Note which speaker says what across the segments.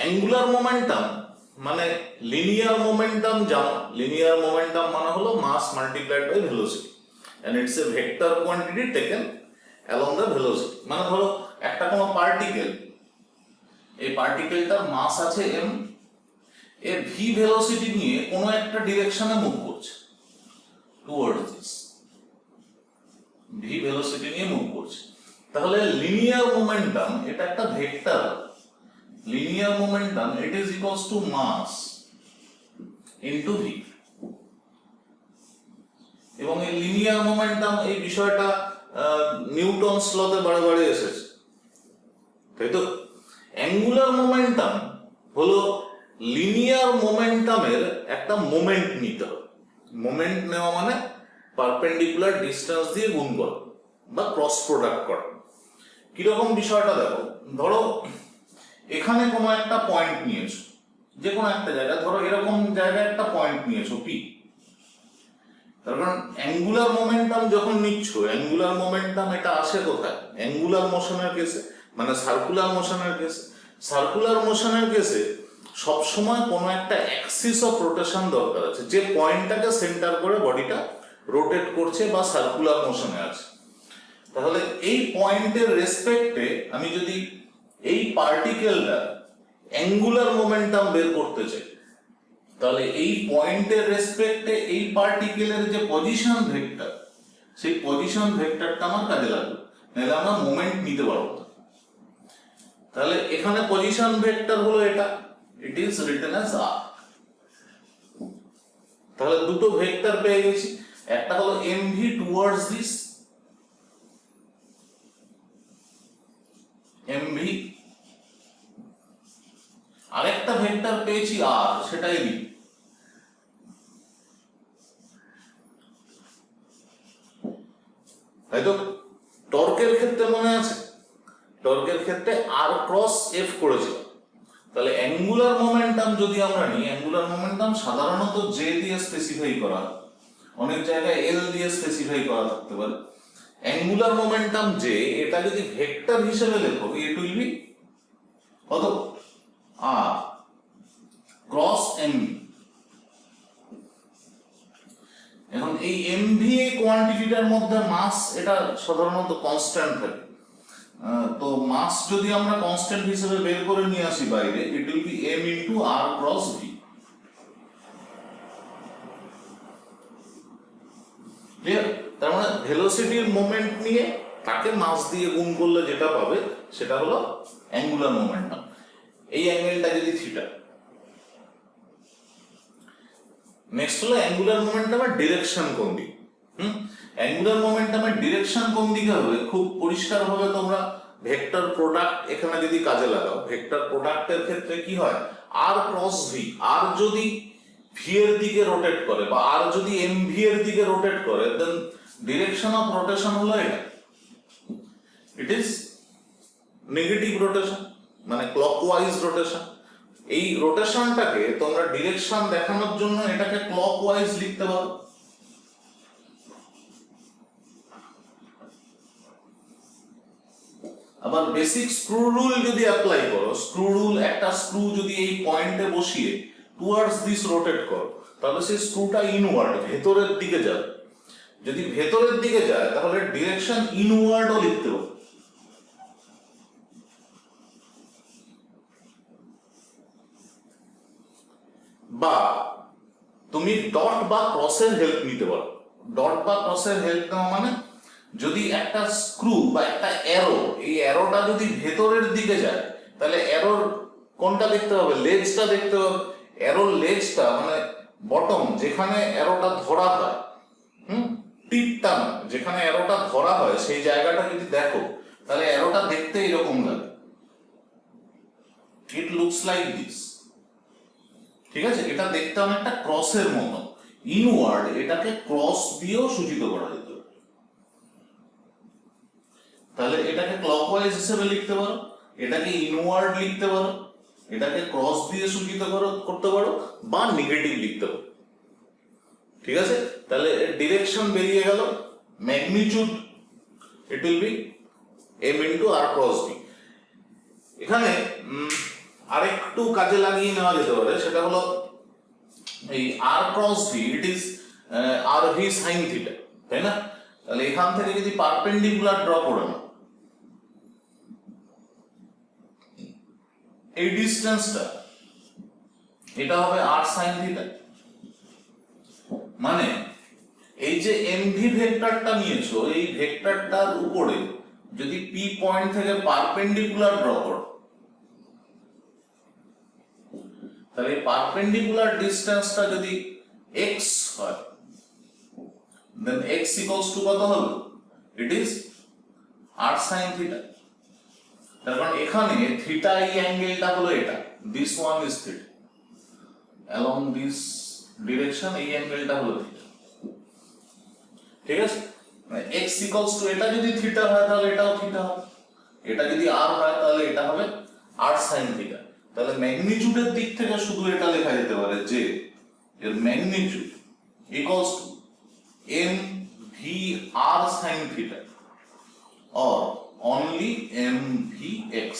Speaker 1: Angular momentum মানে linear momentum জানো, linear momentum মানে হলো mass multiplied by velocity and it's a vector quantity taken along the velocity. মানে ধরো একটা কোনো পার্টিকেল, এই পার্টিকেলটার মাস আছে m, এর ভি ভেলোসিটি নিয়ে কোনো একটা ডিরেকশনে মুভ করছে টুয়ার্ডস দিস, ভি ভেলোসিটি নিয়ে মুভ করছে। তাহলে লিনিয়ার মোমেন্টাম এটা একটা vector, linear momentum it is equals to mass into V. এবং এই লিনিয়ার মোমেন্টাম এই বিষয়টা নিউটনস লতে বারে বারে এসেছে, তাই তো? অ্যাঙ্গুলার মোমেন্টাম হলো লিনিয়ার মোমেন্টামের একটা মোমেন্ট নিতে হবে। মোমেন্ট নেওয়া মানে পারপেন্ডিকুলার ডিস্টেন্স দিয়ে গুণ করা বা ক্রস প্রোডাক্ট করা। কিরকম বিষয়টা দেখো, ধরো এখানে কোনো একটা পয়েন্ট নিয়েছো, যে কোনো একটা জায়গায়, ধরো এরকম জায়গায় একটা পয়েন্ট নিয়েছো পি। তার কারণ অ্যাঙ্গুলার মোমেন্টাম যখন নিচ্ছ, অ্যাঙ্গুলার মোমেন্টাম এটা আসে কোথায়? অ্যাঙ্গুলার মোশনের কেসে মানে সার্কুলার মোশনের কেসে, সার্কুলার মোশনের কেসে সবসময় কোনো একটা অ্যাক্সিস অফ রোটেশন দরকার আছে, যে পয়েন্টটাকে সেন্টার করে বডিটা রোটেট করছে বা সার্কুলার মোশনে আছে। তাহলে এই পয়েন্টের রেসপেক্টে আমি যদি এই পার্টিকেলটা অ্যাঙ্গুলার মোমেন্টাম বের করতে চাই, তাহলে এই পয়েন্টের রেসপেক্টে এই পার্টিকেলের যে পজিশন ভেক্টর, সেই পজিশন ভেক্টরটা আমার কাজে লাগবে, নাহলে আমরা মোমেন্ট নিতে পারবো না। তাহলে এখানে পজিশন ভেক্টর হলো এটা, ইট ইজ রিটেন অ্যাজ আর। তাহলে দুটো ভেক্টর পেয়ে গেছি, একটা হলো mv টুয়ার্ডস দিস mv, আরেকটা ভেক্টর পেয়েছি আর, সেটা ab। তাই তো? টর্কের ক্ষেত্রে মনে আছে, টর্কের ক্ষেত্রে আর ক্রস এফ করেছিল। তাহলে অ্যাঙ্গুলার মোমেন্টাম যদি আমরা নিই, অ্যাঙ্গুলার মোমেন্টাম সাধারণত জে দিয়ে স্পেসিফাই করা, অনেক জায়গায় এল দিয়ে স্পেসিফাই করা থাকতে পারে। অ্যাঙ্গুলার মোমেন্টাম জে, এটা যদি ভেক্টর হিসেবে লেখো, ইট উইল বি কত? আর ক্রস এম। এখন এই এমভি কোয়ান্টিটিটার মধ্যে মাস এটা সাধারণত কনস্ট্যান্ট থাকে। তো মাস যদি আমরা কনস্ট্যান্ট হিসেবে বের করে নিয়ে আসি বাইরে, it will be m into r cross v। Clear? তার মানে ভেলোসিটির মোমেন্ট নিয়ে তাকে মাস দিয়ে গুণ করলে যেটা পাবে সেটা হলো অ্যাঙ্গুলার মোমেন্টাম। এই অ্যাঙ্গেলটা যদি থিটা। নেক্সট হলো অ্যাঙ্গুলার মোমেন্টামের ডিরেকশন কোন দিকে। অ্যাঙ্গুলার মোমেন্টামের ডিরেকশন কোন দিকে হবে খুব পরিষ্কার ভাবে তোমরা ভেক্টর প্রোডাক্ট এখানে যদি কাজে লাগাও, ভেক্টর প্রোডাক্টের ক্ষেত্রে কি হয়? আর ক্রস ভি, আর যদি ভি এর দিকে রোটেট করে বা আর যদি এম ভি এর দিকে রোটেট করে, দেন ডিরেকশন অফ রোটেশন হলো এটা, ইট ইজ নেগেটিভ রোটেশন মানে ক্লকওয়াইজ রোটেশন। এই রোটেশনটাকে তোমরা ডিরেকশন দেখানোর জন্য এটাকে ক্লকওয়াইজ লিখতে পারো। আবার বেসিক স্ক্রু রুল যদি অ্যাপ্লাই করো, স্ক্রু রুল, একটা স্ক্রু যদি এই পয়েন্টে বসিয়ে টুয়ার্ডস দিস রোটেট করো, তাহলে সেই স্ক্রুটা ইনওয়ার্ড ভেতরের দিকে যাবে। যদি ভেতরের দিকে যায় তাহলে ডিরেকশন ইনওয়ার্ডও লিখতে পারো। বা তুমি ডট বা ক্রসের হেল্প নিতে পারো। ডট বা ক্রসের হেল্প নেওয়া মানে যদি একটা স্ক্রু বা একটা অ্যারো, এই অ্যারোটা যদি ভেতরের দিকে যায়, তাহলে অ্যারোর কোনটা দেখতে হবে? লেজটা দেখতে হবে। অ্যারোর লেজটা মানে বটম, যেখানে অ্যারোটা ধরা হয়, টিপটা না, যেখানে অ্যারোটা ধরা হয় সেই জায়গাটা যদি দেখো, তাহলে অ্যারোটা দেখতে এরকম লাগে, ইট লুকস লাইক দিস। ঠিক আছে? এটা দেখতে অনেকটা ক্রসের মতো, ইনওয়ার্ড, এটাকে ক্রস দিয়েও সূচিত করা যেত। তাহলে এটাকে ক্লকওয়াইজ হিসেবে লিখতে পারো, এটাকে ইনওয়ার্ড লিখতে পারো, এটাকে ক্রস দিয়ে সূচিত করতে পারো, বা নেগেটিভ লিখতে পারো। ঠিক আছে? তাহলে ডিরেকশন বেরিয়ে গেল, magnitude it will be m into r cross b। এখানে আরেকটু কাজে লাগিয়ে নেওয়া যেতে পারে, সেটা হলো এই R cross V, it is R V sine theta, তাই না? তাহলে এখান থেকে যদি পারপেন্ডিকুলার ড্র করে নাও, এই ডিসটেন্সটা এটা হবে আর সাইন থিটা। মানে এই যে এমভি ভেক্টরটা নিয়েছো, এই ভেক্টরটার উপরে যদি পি পয়েন্ট থেকে পারপেন্ডিকুলার ড্র করো, তাহলে পারপেন্ডিকুলার ডিসটেন্সটা যদি x হয়, দেন x ইকুয়ালস টু কত হবে? It is r sin theta. তার মানে এখানে থিটা, এই অ্যাঙ্গেলটা হলো এটা, this one is theta, along this direction এই অ্যাঙ্গেলটা হলো থিটা, ঠিক আছে? মানে x ইকুয়ালস টু, এটা যদি থিটা হয় তাহলে এটাও থিটা হবে, এটা যদি r হয় তাহলে এটা হবে r sin থিটা। তাহলে ম্যাগনিটিউডের দিক থেকে শুধু এটা লেখা যেতে পারে যে এর magnitude equals to m v r sin theta or only m v x,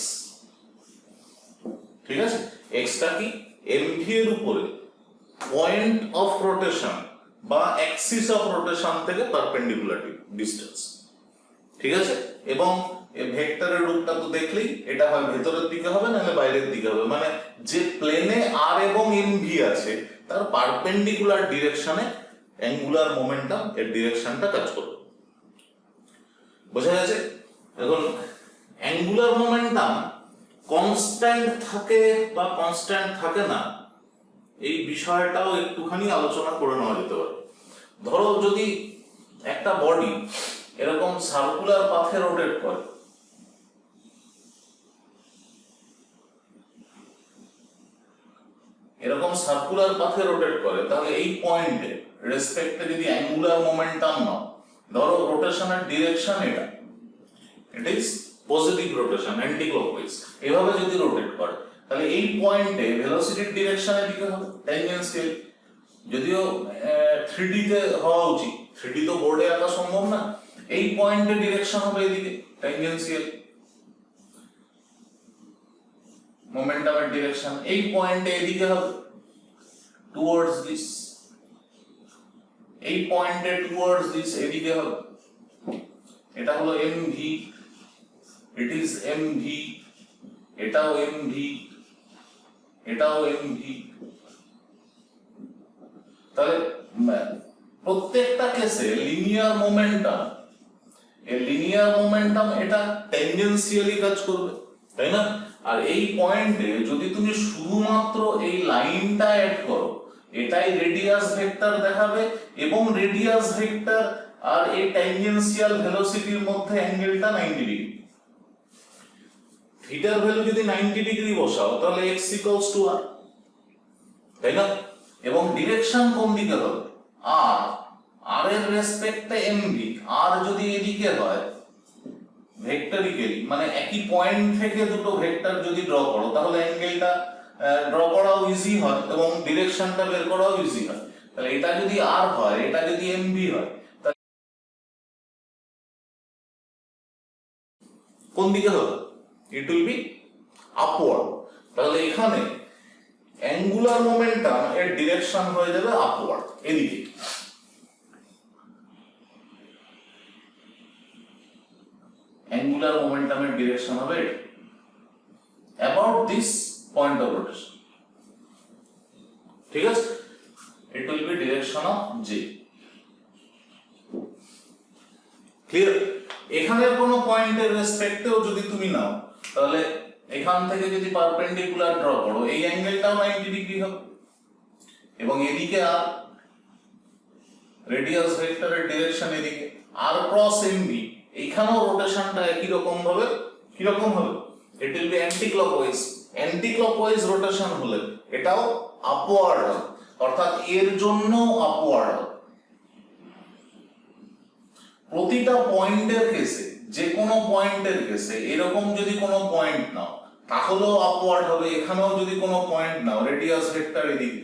Speaker 1: ঠিক আছে? x টা কি m v এর উপরে পয়েন্ট অফ রোটেশন বা অ্যাক্সিস অফ রোটেশন থেকে পারপেন্ডিকুলার ডিসটেন্স, ঠিক আছে? এবং এই ভেক্টরের রূপটা তো দেখলেই, এটা হয় ভেতরের দিকে হবে নাহলে বাইরের দিকে হবে, মানে যে প্লেনে আর এবং এম ভি আছে তার পারপেন্ডিকুলার ডিরেকশনে অ্যাঙ্গুলার মোমেন্টাম এর ডিরেকশনটা কাজ করবে। বোঝা গেছে? এখন অ্যাঙ্গুলার মোমেন্টাম কনস্ট্যান্ট থাকে বা কনস্ট্যান্ট থাকে না, এই বিষয়টাও একটুখানি আলোচনা করে নেওয়া যেতে পারে। ধরো যদি একটা বডি এরকম সার্কুলার পাথে রোটেট করে, এরকম সার্কুলার পাথে রোটেট করে, তাহলে এই পয়েন্টে রেসপেক্টে যদি অ্যাঙ্গুলার মোমেন্টাম নাও, ধরো রোটেশনের ডিরেকশন এটা, it is positive rotation anti clockwise, এভাবে যদি রোটেট করে তাহলে এই পয়েন্টে ভেলোসিটির ডিরেকশনের দিকে হবে ট্যানজেনশিয়াল। যদিও 3D তে হওয়া উচিত, 3D তো বোর্ডে আঁকা সম্ভব না, এই পয়েন্টে ডিরেকশন হবে এদিকে ট্যানজেনশিয়াল মোমেন্টামের ডিরেকশন, এই পয়েন্টে এদিকে হবে টুয়ার্ডস দিস, এই পয়েন্টে টুয়ার্ডস দিস এদিকে হবে, এটা হলো mv, ইট ইজ mv, এটাও mv, এটাও mv। তাহলে প্রত্যেকটা কেসে লিনিয়ার মোমেন্টাম, এই লিনিয়ার মোমেন্টাম এটা ট্যানজেনশিয়ালি কাজ করবে, তাই না? আর এই পয়েন্টে যদি তুমি শুধুমাত্র এই লাইনটা অ্যাড করো, এটাই রেডিয়াস ভেক্টর দেখাবে এবং রেডিয়াস ভেক্টর আর এই ট্যানজেনশিয়াল ভেলোসিটির মধ্যে অ্যাঙ্গেলটা 90 ডিগ্রি। থিটার ভ্যালু যদি 90 ডিগ্রি বসাও তাহলে x ইকুয়ালস টু r, তাই না? এবং ডিরেকশন কোন দিকে হবে? r, r এর রেসপেক্টে mv, r যদি এদিকে হয় ভেক্টরিক্যালি, মানে একই পয়েন্ট থেকে দুটো ভেক্টর যদি ড্র করো তাহলে অ্যাঙ্গেলটা ড্র করাও ইজি হয় এবং ডিরেকশনটা বের করাও ইজি হয়। তাহলে এটা যদি r হয়, এটা যদি mv হয়, তাহলে কোন দিকে হবে? It will be upward. তাহলে এখানে অ্যাঙ্গুলার মোমেন্টাম এর ডিরেকশন হয়ে যাবে আপওয়ার্ড, এদিকে। অ্যাঙ্গুলার মোমেন্টামের ডিরেকশন হবে about this point of rotation, ঠিক আছে? It will be direction of J. Clear? এখানের কোনো পয়েন্টের রেসপেক্টেও যদি তুমি নাও, তাহলে এখান থেকে যদি পারপেন্ডিকুলার ড্র করো, এই অ্যাঙ্গেলটাও 90 ডিগ্রি হবে এবং এদিকে আর রেডিয়াস ভেক্টরের ডিরেকশন এদিকে আর ক্রস এমভি, এখানেও রোটেশনটা একই রকম হবে। কি রকম হবে? It will be anti clockwise. Anti clockwise rotation হলে এটাও আপওয়ার্ড হবে, অর্থাৎ এর জন্য আপওয়ার্ড হবে। প্রতিটা পয়েন্টের কেসে, যে কোনো পয়েন্টের কেসে এরকম যদি কোনো পয়েন্ট নাও তাহলেও আপওয়ার্ড হবে। এখানেও যদি কোনো পয়েন্ট নাও, রেডিয়াস ভেক্টর এদিকে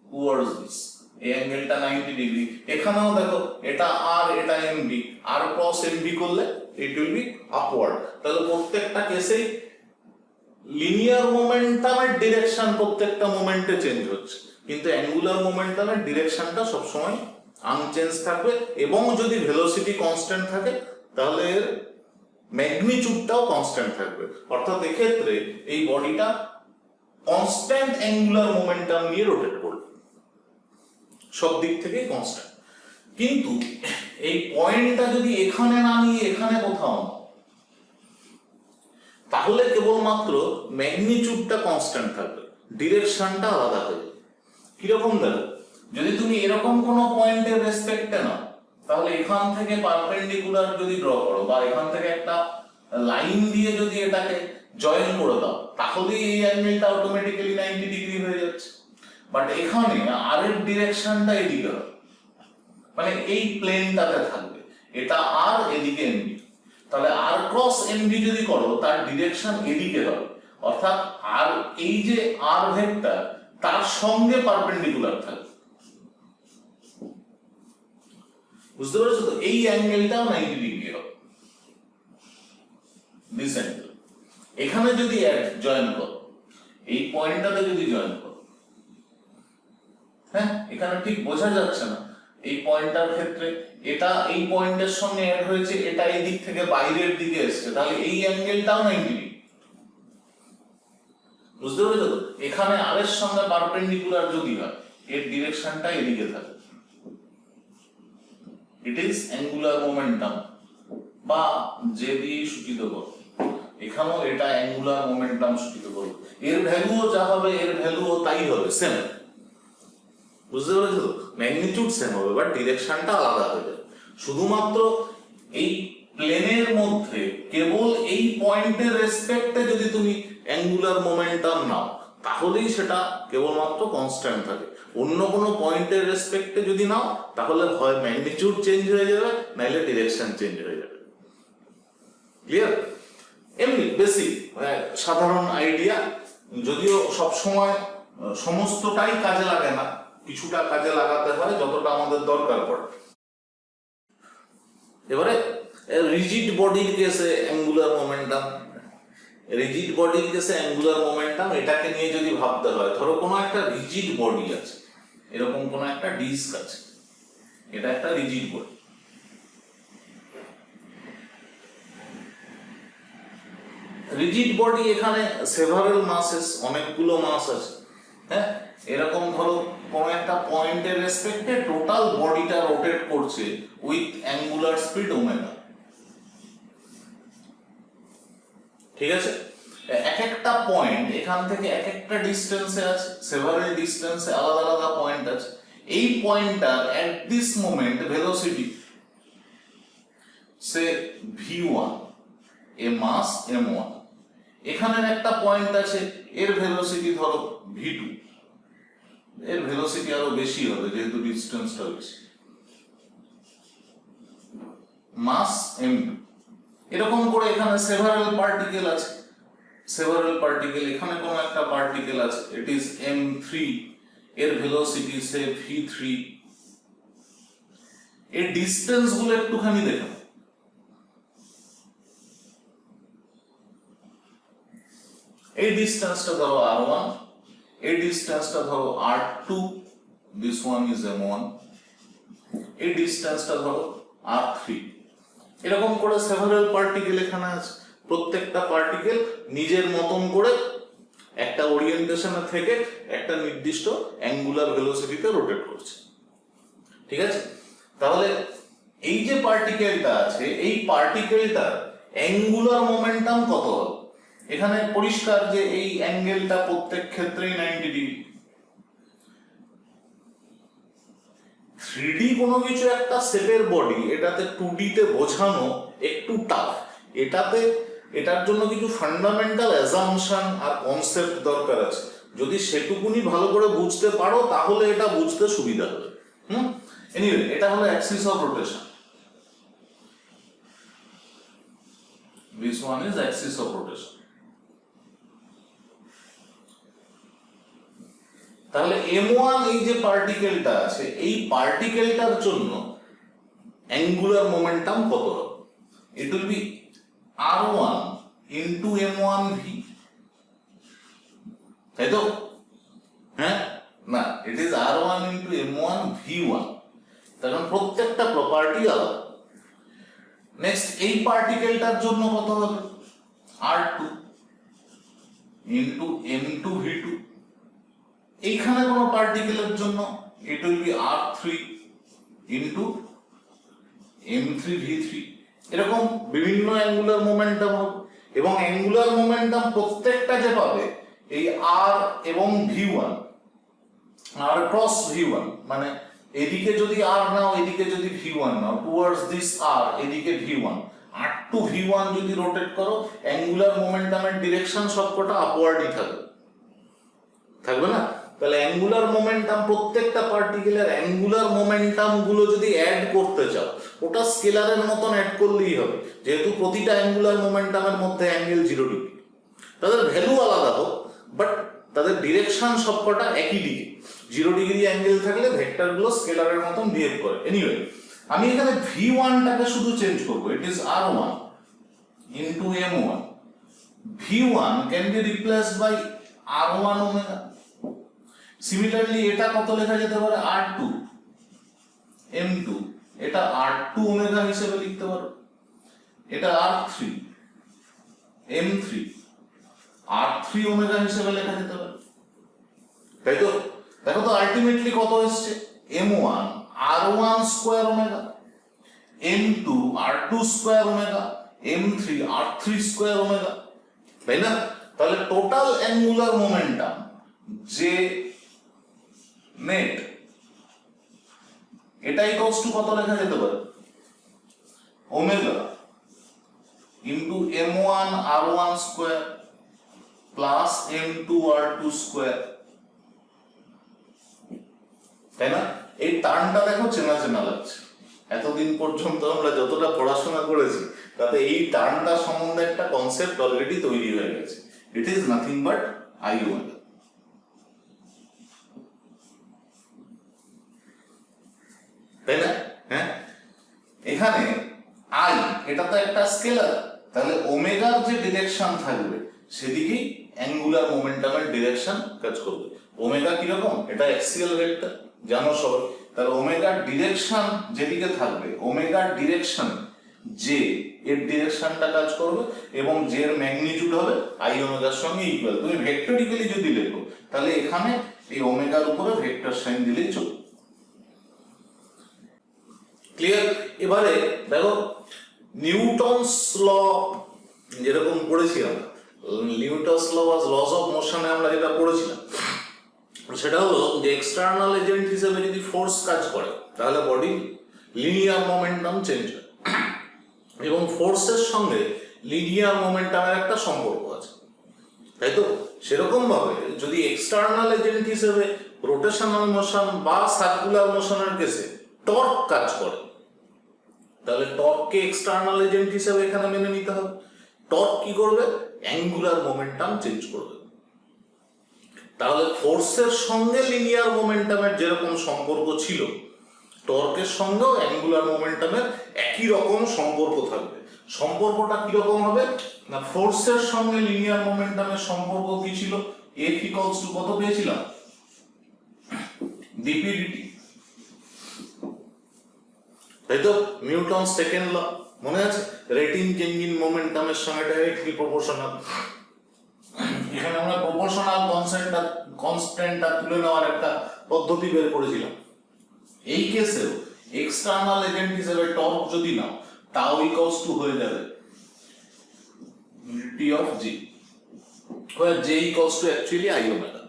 Speaker 1: টুয়ার্ডস দিস, এই অ্যাঙ্গেলটা 90 ডিগ্রি। এখানেও দেখো এটা আর এটা এমভি, আর ক্রস এমভি করলে ইট উইল বি আপওয়ার্ড। তাহলে প্রত্যেকটা কেসেই লিনিয়ার মোমেন্টামের ডিরেকশন প্রত্যেকটা মোমেন্টে চেঞ্জ হচ্ছে, কিন্তু অ্যাঙ্গুলার মোমেন্টামের ডিরেকশনটা সবসময় আনচেঞ্জ থাকবে, এবং যদি ভেলোসিটি কনস্ট্যান্ট থাকে তাহলে এর ম্যাগনিটিউডটাও কনস্ট্যান্ট থাকবে। অর্থাৎ এক্ষেত্রে এই বডিটা কনস্ট্যান্ট অ্যাঙ্গুলার মোমেন্টাম নিয়ে রোটেট করবে, সব দিক থেকে কনস্ট্যান্ট। কিন্তু এই পয়েন্টটা যদি এখানে না নিয়ে এখানে কোথাও, তাহলে কেবলমাত্র ম্যাগনিটিউডটা কনস্ট্যান্ট থাকবে, ডিরেকশনটা আলাদা হয়ে যাবে। কিরকম দেখো, যদি তুমি এরকম কোনো পয়েন্টের রেসপেক্টে নাও, তাহলে এখান থেকে পারপেন্ডিকুলার যদি ড্র করো বা এখান থেকে একটা লাইন দিয়ে যদি এটাকে জয়েন করে দাও, তাহলে এই অ্যাঙ্গেলটা অটোমেটিক্যালি 90 ডিগ্রি হয়ে যাচ্ছে। বাট এখানে আর এর ডিরেকশনটা এদিকে হবে, মানে এই প্লেনটাতে থাকবে, এটা আর এদিকে এমবি। তাহলে আর ক্রস এমবি যদি করো তার ডিরেকশন এদিকে হবে, অর্থাৎ আর এই যে আর ভেক্টর তার সঙ্গে পারপেন্ডিকুলার থাকবে। বুঝতে পারছো তো? এই অ্যাঙ্গেলটাও 90 ডিগ্রি হবে, দিস অ্যাঙ্গেল। এখানে যদি জয়েন করো, এই পয়েন্টটাতে যদি জয়েন করো, হ্যাঁ, এখানে ঠিক বোঝা যাচ্ছে না এই পয়েন্টটার ক্ষেত্রে এটা এই পয়েন্টের সঙ্গে অ্যাড হয়েছে, এটা এই দিক থেকে বাইরের দিকে এসেছে, তাহলে এই অ্যাঙ্গেলটাও 90 ডিগ্রি। বুঝতে পেরেছো তো? এখানে আর এর সঙ্গে পারপেন্ডিকুলার যদি হয়, এর ডিরেকশনটা এদিকে থাকে। ইট ইজ অ্যাঙ্গুলার মোমেন্টাম, বা যে দিয়ে সূচিত করো, এখানেও এটা অ্যাঙ্গুলার মোমেন্টাম সূচিত করো। এর ভ্যালুও যা হবে এর ভ্যালুও তাই হবে, সেম। বুঝতে পেরেছো তো? ম্যাগনিটিউড সেম হবে, বাট ডিরেকশনটা আলাদা হয়ে যাবে। শুধুমাত্র এই প্লেনের মধ্যে কেবল এই পয়েন্টের রেসপেক্টে যদি তুমি অ্যাঙ্গুলার মোমেন্টাম নাও, তাহলেই সেটা কেবলমাত্র কনস্ট্যান্ট থাকে। অন্য কোনো পয়েন্টের রেসপেক্টে যদি নাও, তাহলে হয় ম্যাগনিটিউড চেঞ্জ হয়ে যাবে, নাইলে ডিরেকশন চেঞ্জ হয়ে যাবে। ক্লিয়ার? এমনি বেসিক সাধারণ আইডিয়া, যদিও সব সময় সমস্তটাই কাজে লাগে না, কিছুটা কাজে লাগাতে হয় যতটা আমাদের দরকার পড়ে। এবারে রিজিড বডির কেসে অ্যাঙ্গুলার মোমেন্টাম, রিজিড বডির কেসে অ্যাঙ্গুলার মোমেন্টাম, এটাকে নিয়ে যদি ভাবতে হয়, ধরো কোনো একটা রিজিড বডি আছে, এরকম কোনো একটা ডিস্ক আছে, এটা একটা রিজিড বডি। রিজিড বডি, এখানে সেভারাল মাসেস, অনেকগুলো মাস আছে, হ্যাঁ। এরকম ধরো কোনো একটা পয়েন্টের রেসপেক্টে টোটাল বডিটা রোটেট করছে উইথ অ্যাঙ্গুলার স্পিড ওমেগা। ঠিক আছে? এক একটা পয়েন্ট এখান থেকে এক একটা ডিস্টেন্সে আছে, সেভারাল ডিস্টেন্সে আলাদা আলাদা পয়েন্ট আছে। এই পয়েন্টটার at this moment velocity say v1, এ মাস m1। এখানের একটা পয়েন্ট আছে, এর ভেলোসিটি ধরো v2, এর ভেলোসিটি আরো বেশি হবে যেহেতু ডিস্টেন্সটা বেশি, মাস m2। এরকম করে এখানে সেভারাল পার্টিকেল আছে, সেভারাল পার্টিকেল, এখানে কোনো একটা পার্টিকেল আছে, ইট ইজ m3, এর ভেলোসিটি সে v3। এই ডিসটেন্স গুলো একটুখানি দেখো, এই ডিসটেন্সটা ধরো r1, এই ডিসটেন্সটা ধরো r2, this one is m1, এই ডিসটেন্সটা ধরো r3। এরকম করে সেভারাল পার্টিকেল এখানে আছে, প্রত্যেকটা পার্টিকেল নিজের মতন করে একটা ওরিয়েন্টেশনে থেকে একটা নির্দিষ্ট অ্যাঙ্গুলার ভেলোসিটিতে রোটেট করছে। ঠিক আছে? তাহলে এই যে পার্টিকেলটা আছে, এই পার্টিকেলটার অ্যাঙ্গুলার মোমেন্টাম কত হবে? এখানে পরিষ্কার যে এই অ্যাঙ্গেলটা প্রত্যেক ক্ষেত্রেই 90 ডিগ্রি। 3D কোনো কিছু একটা শেপের বডি, এটাতে 2D তে বোঝানো একটু টাফ। এটার জন্য কিছু ফান্ডামেন্টাল অ্যাজাম্পশন আর কনসেপ্ট দরকার আছে। যদি সেটুকুনি ভালো করে বুঝতে পারো তাহলে এটা বুঝতে সুবিধা হবে। এনিওয়ে, এটা হলো Axis of rotation. This one is axis of rotation. তাহলে m1 এই যে পার্টিকেলটা আছে, এই পার্টিকেলটার জন্য অ্যাঙ্গুলার মোমেন্টাম কত হবে? It will be r1 into m1v তাই তো? হ্যাঁ না, ইট is r1 into m1 v1, কারণ প্রত্যেকটা প্রপার্টি আলাদা। নেক্সট এই পার্টিকেলটার জন্য কত হবে? r2 into m2 v2। এইখানে কোনো পার্টিকেলের জন্য it will be r3 into m3 v3। এরকম বিভিন্ন অ্যাঙ্গুলার মোমেন্টাম হবে, এবং অ্যাঙ্গুলার মোমেন্টাম প্রত্যেকটা যে পাবে এই r এবং v1, r ক্রস v1, মানে এদিকে যদি r নাও এদিকে যদি v1 now, towards this r এদিকে v1, r2 v1 যদি রোটেট করো, অ্যাঙ্গুলার মোমেন্টামের ডিরেকশন সবকটা আপওয়ার্ডই থাকবে, থাকবে না? তাহলে অ্যাঙ্গুলার মোমেন্টাম, প্রত্যেকটা পার্টিকেলের অ্যাঙ্গুলার মোমেন্টাম গুলো যদি অ্যাড করতে চাও, ওটা স্কেলারের মতন অ্যাড করলেই হবে, যেহেতু প্রতিটা অ্যাঙ্গুলার মোমেন্টামের মধ্যে অ্যাঙ্গেল 0 ডিগ্রি। তাদের ভ্যালু আলাদা হোক, বাট তাদের ডিরেকশন সবকটা একই দিকে। 0 ডিগ্রি অ্যাঙ্গেল থাকলে ভেক্টরগুলো স্কেলারের মতন বিহেভ করে। এনিওয়ে, আমি এখানে v1টাকে শুধু চেঞ্জ করব, it is r1 into m1। v1 can be replaced by r1 omega. Similarly এটা কত লেখা যেতে পারে? r2 m2, এটা r2 ওমেগা হিসেবে লিখতে পারো, এটা r3 m3 r3 ওমেগা হিসেবে লেখা যেতে পারে, তাই তো? দেখো তো আলটিমেটলি কত এসছে? m1 r1 square omega, m2 r2 square omega, m3 r3 square omega, তাই না? তাহলে টোটাল অ্যাঙ্গুলার মোমেন্টাম যে নেট, এটা ইকুয়ালস টু কত লেখা যেতে পারে? Omega into m1 r1 square plus m2 r2 square, তাই না? এই টার্মটা দেখো চেনা চেনা লাগছে। এতদিন পর্যন্ত আমরা যতটা পড়াশোনা করেছি তাতে এই টার্মটা সম্বন্ধে একটা কনসেপ্ট অলরেডি তৈরি হয়ে গেছে। It is nothing but I omega, তাই না? হ্যাঁ, এখানে আই এটা তো একটা স্কেলার, তাহলে ওমেগার যে ডিরেকশন থাকবে সেদিকেই অ্যাঙ্গুলার মোমেন্টামের ডিরেকশন কাজ করবে। ওমেগা কিরকম? এটা অ্যাক্সিয়াল ভেক্টর, জানো সবাই। তাহলে ওমেগার ডিরেকশন যেদিকে থাকবে, ওমেগার ডিরেকশন যে এর ডিরেকশনটা কাজ করবে, এবং যে এর ম্যাগনিটিউড হবে আই ওমেগার সঙ্গে ইকুয়াল। তুমি ভেক্টরিক্যালি যদি লেখো তাহলে এখানে এই ওমেগার উপরে ভেক্টর সাইন দিলেই চলবে। ক্লিয়ার? এবারে দেখো নিউটনস ল যেরকম পড়েছিলাম, Newton's law was laws of মোশনে আমরা যেটা পড়েছিলাম, সেটা হলো যে এক্সটার্নাল এজেন্ট হিসেবে যদি ফোর্স কাজ করে তাহলে বডি লিনিয়ার মোমেন্টাম চেঞ্জ হয়, এবং ফোর্সের সঙ্গে লিনিয়ার মোমেন্টামের একটা সম্পর্ক আছে, তাই তো? সেরকম ভাবে যদি এক্সটার্নাল এজেন্ট হিসেবে রোটেশনাল মোশন বা সার্কুলার মোশনের কেসে টর্ক কাজ করে, তাহলে টর্ককে এক্সটার্নাল এজেন্ট হিসেবে এখানে মেনে নিতে হবে। টর্ক কি করবে? অ্যাঙ্গুলার মোমেন্টাম চেঞ্জ করবে। তাহলে ফোর্সের সঙ্গে লিনিয়ার মোমেন্টামের যেরকম সম্পর্ক ছিল, টর্কের সঙ্গেও অ্যাঙ্গুলার মোমেন্টামের একই রকম সম্পর্ক থাকবে। সম্পর্কটা কিরকম হবে না, ফোর্সের সঙ্গে লিনিয়ার মোমেন্টামের সম্পর্ক কি ছিল? F ইকুয়ালস টু কত পেয়েছিলাম? dp/dt, তাই তো? নিউটন সেকেন্ড ল মনে আছে? রেটিং চেঞ্জ ইন মোমেন্টামের সঙ্গে ডাইরেক্টলি প্রপোর্শনাল। এখানে আমরা প্রপোর্শনাল কনস্ট্যান্টটা তুলে নেওয়ার একটা পদ্ধতি বের করেছিলাম। এই কেসেও এক্সটার্নাল এজেন্ট হিসেবে টর্ক যদি নাও, টাউ ইকুয়ালস টু হয়ে যাবে T of G, where j equals to actually i omega।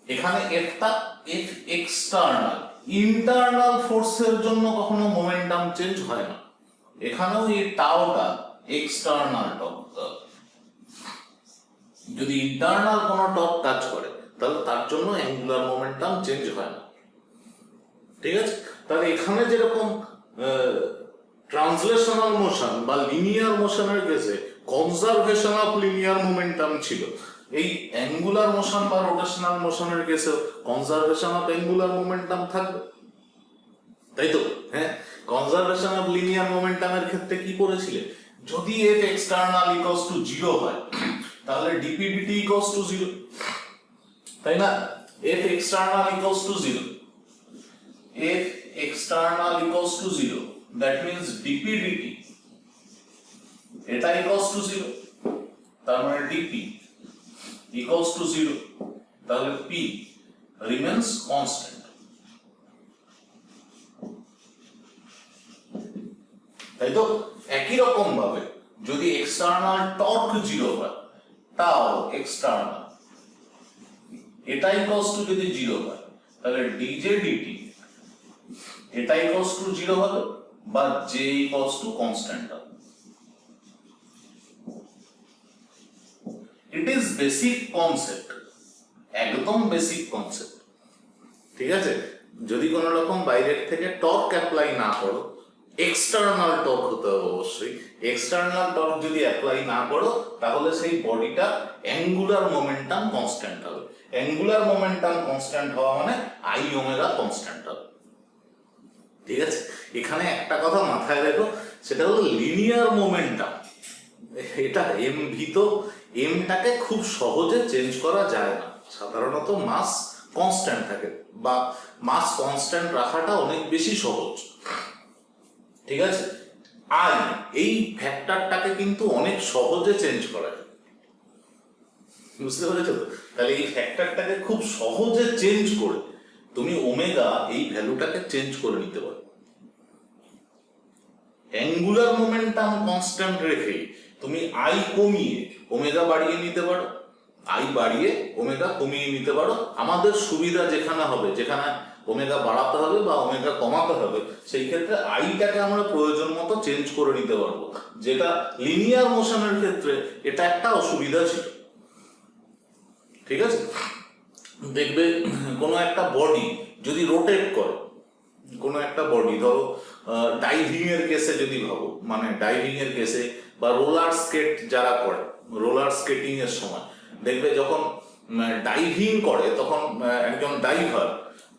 Speaker 1: এখানে এফটা এফ এক্সটার্নাল, ইন্টারনাল ফোর্সের জন্য কখনো মোমেন্টাম চেঞ্জ হয় না। এখানেও এই টাউটা এক্সটার্নাল টর্ক। যদি ইন্টারনাল কোনো টর্ক কাজ করে তাহলে তার জন্য অ্যাঙ্গুলার মোমেন্টাম চেঞ্জ হয় না, ঠিক আছে? তাহলে এখানে যেরকম ট্রান্সলেশনাল মোশন বা লিনিয়ার মোশনের কেসে কনজারভেশন অফ লিনিয়ার মোমেন্টাম ছিল, এই অ্যাঙ্গুলার মোশন বা রোটেশনাল মোশনের কেসে কনজারভেশন অফ অ্যাঙ্গুলার মোমেন্টাম থাকবে, তাই তো? হ্যাঁ, কনজারভেশন অফ লিনিয়ার মোমেন্টামের ক্ষেত্রে কি করেছিলে? যদি এফ এক্সটার্নাল ইকুয়ালস টু 0 হয় তাহলে ডিপি ডিটি ইকুয়ালস টু 0, তাই না? F external equals to 0, F external equals to 0, that means DP DT এটা ইকুয়ালস টু 0, তার মানে ডিপি ইকুয়ালস টু 0, তাহলে পি রিমেন্স কনস্ট্যান্ট। তাই তো একই রকম ভাবে যদি এক্সটার্নাল টর্ক 0 হয়, টাও এক্সটার্নাল এটা ইকুয়ালস টু যদি 0 হয়, তাহলে ডিজে ডিটি এটা ইকুয়ালস টু 0 হবে বা জে ইকুয়ালস টু কনস্ট্যান্ট হবে। ইট ইজ বেসিক কনসেপ্ট, একদম বেসিক কনসেপ্ট, ঠিক আছে? যদি কোনো রকম বাইরের থেকে টর্ক অ্যাপ্লাই না করো, এক্সটার্নাল টর্ক হতে হবে অবশ্যই। এক্সটার্নাল টর্ক যদি অ্যাপ্লাই না করো তাহলে সেই বডিটা অ্যাঙ্গুলার মোমেন্টাম কনস্ট্যান্ট হবে। অ্যাঙ্গুলার মোমেন্টাম কনস্ট্যান্ট হওয়া মানে আই ওমেগা কনস্ট্যান্ট হবে, ঠিক আছে? এখানে একটা কথা মাথায় রেখো, সেটা হলো লিনিয়ার মোমেন্টাম। এটা এম ভি, তো এমটাকে খুব সহজে চেঞ্জ করা যায় না। সাধারণত মাস কনস্ট্যান্ট থাকে বা মাস কনস্ট্যান্ট রাখাটা অনেক বেশি সহজ, ঠিক আছে? আই এই ফ্যাক্টরটাকে কিন্তু অনেক সহজে চেঞ্জ করা যায়, বুঝতে পেরেছো তো? তাহলে এই ফ্যাক্টরটাকে খুব সহজে চেঞ্জ করে তুমি ওমেগা এই ভ্যালুটাকে চেঞ্জ করে নিতে পারো। অ্যাঙ্গুলার মোমেন্টাম কনস্ট্যান্ট রেখে তুমি আই কমিয়ে ওমেগা বাড়িয়ে নিতে পারো, আই বাড়িয়ে ওমেগা কমিয়ে নিতে পারো। আমাদের সুবিধা যেখানে হবে, যেখানে ওমেগা বাড়াতে হবে বা ওমেগা কমাতে হবে, সেই ক্ষেত্রে আইটাকে আমরা প্রয়োজন মতো চেঞ্জ করে নিতে পারবো, যেটা লিনিয়ার মোশনের ক্ষেত্রে এটা একটা অসুবিধা ছিল, ঠিক আছে? দেখবে কোনো একটা বডি যদি রোটেট করে, কোনো একটা বডি ধরো ডাইভিং এর কেসে যদি ভাবো, মানে ডাইভিং এর কেসে বা রোলার স্কেট যারা করে, রোলার স্কেটিং এর সময় দেখবে যখন ডাইভিং করে তখন একজন ডাইভার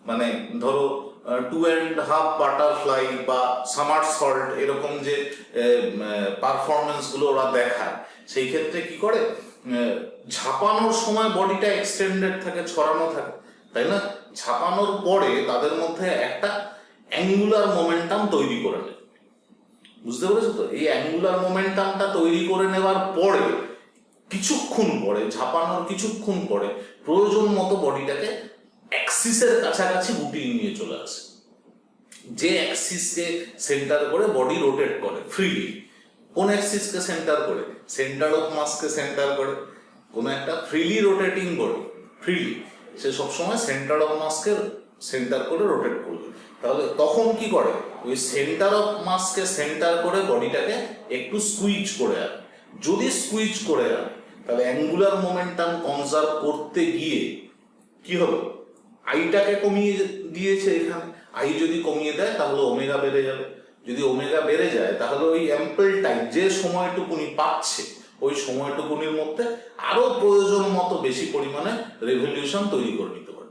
Speaker 1: মানে ধরো 2.5 বাটারফ্লাই বা সামারসল্ট এরকম যে পারফরমেন্স গুলো ওরা দেখায়, সেই ক্ষেত্রে কি করে, ঝাঁপানোর সময় বডিটা এক্সটেন্ডেড থাকে, ছড়ানো থাকে, তাই না? ঝাঁপানোর পরে তাদের মধ্যে একটা অ্যাঙ্গুলার মোমেন্টাম তৈরি করে নেয়, বুঝতে পেরেছো তো? এই অ্যাঙ্গুলার মোমেন্টামটা তৈরি করে নেওয়ার পরে কিছুক্ষণ পরে, ঝাঁপানোর কিছুক্ষণ পরে প্রয়োজন মতো বডিটাকে অ্যাক্সিসের কাছাকাছি গুটিয়ে নিয়ে চলে আসে, যে অ্যাক্সিসকে সেন্টার করে বডি রোটেট করে ফ্রিলি। কোন অ্যাক্সিসকে সেন্টার করে? সেন্টার অফ মাসকে সেন্টার করে। কোন একটা ফ্রিলি রোটেটিং বডি, ফ্রিলি সে সবসময় সেন্টার অফ মাসকে সেন্টার করে রোটেট করবে। তাহলে তখন কি করে, ওই সেন্টার অফ মাসকে সেন্টার করে বডিটাকে একটু স্কুইজ করে আনে। যদি স্কুইজ করে আনে তাহলে অ্যাঙ্গুলার মোমেন্টাম কনজার্ভ করতে গিয়ে কি হবে, আইটাকে কমিয়ে দিয়েছে এখানে। আই যদি কমিয়ে দেয় তাহলে ওমেগা বেড়ে যাবে। যদি ওমেগা বেড়ে যায় তাহলে ওই অ্যাম্পল টাইম, যে সময়টুকুনি পাচ্ছে ওই সময়টুকুনির মধ্যে আরো প্রয়োজন মতো বেশি পরিমাণে রেভলিউশন তৈরি করে নিতে পারে,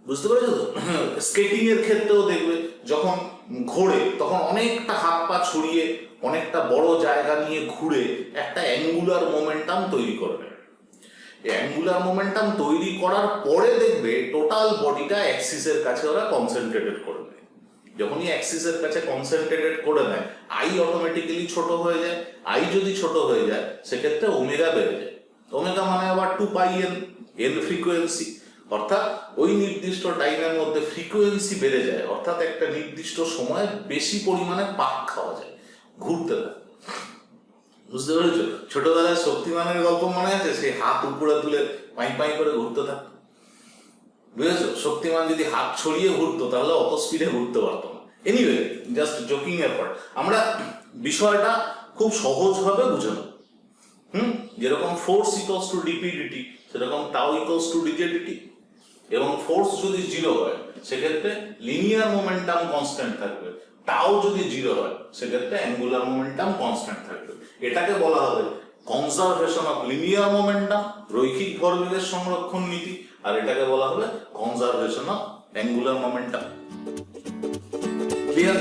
Speaker 1: বুঝতে পেরেছো তো? স্কেটিং এর ক্ষেত্রেও দেখবে যখন ঘোরে তখন অনেকটা হাত পা ছড়িয়ে অনেকটা বড় জায়গা নিয়ে ঘুরে একটা অ্যাঙ্গুলার মোমেন্টাম তৈরি করবে। অ্যাঙ্গুলার মোমেন্টাম তৈরি করার পরে দেখবে টোটাল বডিটা অ্যাক্সিসের কাছে ওরা কনসেন্ট্রেটেড করে নেয়। যখনই অ্যাক্সিসের কাছে কনসেন্ট্রেটেড করে নেয় আই অটোমেটিক্যালি ছোট হয়ে যায়। আই যদি ছোট হয়ে যায় সেক্ষেত্রে ওমেগা বেড়ে যায়। ওমেগা মানে আবার 2π n, এন ফ্রিকোয়েন্সি, অর্থাৎ ওই নির্দিষ্ট টাইমের মধ্যে ফ্রিকোয়েন্সি বেড়ে যায়, অর্থাৎ একটা নির্দিষ্ট সময়ে বেশি পরিমাণে পাক খাওয়া যায়, ঘুরতে থাকে, বুঝতে পেরেছো? ছোটবেলায় শক্তিমানের গল্প মনে আছে? সেই হাত উপরে তুলে পাই পাই করে ঘুরতে থাকতো, বুঝেছো? শক্তিমান যদি হাত ছড়িয়ে ঘুরতো তাহলে অত স্পিডে ঘুরতে পারতো না। এনিওয়ে, জাস্ট জোকিং এরপর আমরা বিষয়টা খুব সহজভাবে বুঝে নেব। যেরকম force equals to DP DT, সেরকম tau equals to DJ DT. এবং ফোর্স যদি 0 হয় সেক্ষেত্রে লিনিয়ার মোমেন্টাম কনস্ট্যান্ট থাকবে। টাও যদি 0 হয় সেক্ষেত্রে অ্যাঙ্গুলার মোমেন্টাম কনস্ট্যান্ট থাকবে। এটাকে বলা হবে কনজারভেশন অফ লিনিয়ার মোমেন্টাম, রৈখিক ভরবেগের সংরক্ষণ নীতি। আর এটাকে বলা হবে conservation of angular momentum. Clear?